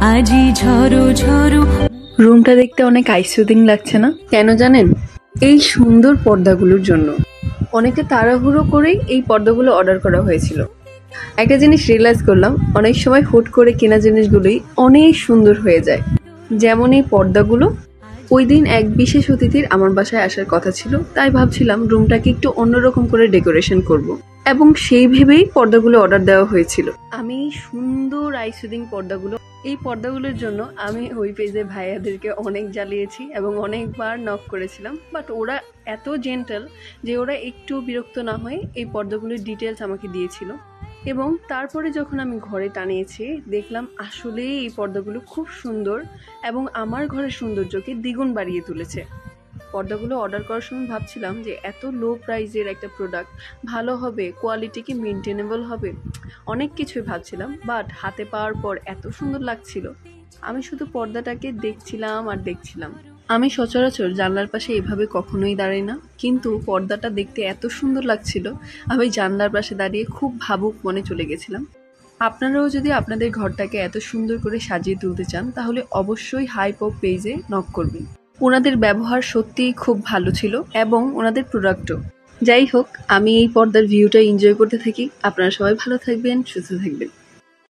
আজি ঝরো ঝরো। রুমটা দেখতে অনেক আইসুদিং লাগছে না? কেন জানেন? এই সুন্দর পর্দাগুলোর জন্য। অনেকে তাড়াহুড়ো করেই এই পর্দাগুলো অর্ডার করা হয়েছিল। একটা জিনিস রিয়েলাইজ করলাম, অনেক সময় হুট করে কেনা জিনিসগুলোই অনেক সুন্দর হয়ে যায়। যেমন এই পর্দাগুলো। ওই দিন এক বিশেষ অতিথির আমার বাসায় আসার কথা ছিল, তাই ভাবছিলাম রুমটাকে একটু অন্যরকম করে ডেকোরেশন করব। এবং সেই ভেবেই পর্দাগুলো অর্ডার দেওয়া হয়েছিল। আমি সুন্দর আইসুদিং পর্দাগুলো, এই পর্দাগুলোর জন্য আমি ওই পেজে ভাইয়াদেরকে অনেক জ্বালিয়েছি এবং অনেকবার নক করেছিলাম, বাট ওরা এত জেন্টাল যে ওরা একটু বিরক্ত না হয়ে এই পর্দাগুলোর ডিটেলস আমাকে দিয়েছিল। এবং তারপরে যখন আমি ঘরে টানিয়েছি, দেখলাম আসলে এই পর্দাগুলো খুব সুন্দর এবং আমার ঘরের সৌন্দর্যকে দ্বিগুণ বাড়িয়ে তুলেছে। পর্দাগুলো অর্ডার করার সময় ভাবছিলাম যে এত লো প্রাইসের একটা প্রোডাক্ট ভালো হবে, কোয়ালিটি কি মেনটেনেবল হবে, অনেক কিছুই ভাবছিলাম। বাট হাতে পাওয়ার পর এত সুন্দর লাগছিল, আমি শুধু পর্দাটাকে দেখছিলাম আর দেখছিলাম। আমি সচরাচর জানলার পাশে এভাবে কখনোই দাঁড়াই না, কিন্তু পর্দাটা দেখতে এত সুন্দর লাগছিল, আমি জানলার পাশে দাঁড়িয়ে খুব ভাবুক মনে চলে গেছিলাম। আপনারাও যদি আপনাদের ঘরটাকে এত সুন্দর করে সাজিয়ে তুলতে চান, তাহলে অবশ্যই হাইপপ পেজে নক করবেন। ওনাদের ব্যবহার সত্যিই খুব ভালো ছিল এবং ওনাদের প্রোডাক্টও। যাই হোক, আমি এই পর্দার ভিউটা এনজয় করতে থাকি। আপনারা সবাই ভালো থাকবেন, সুস্থ থাকবেন।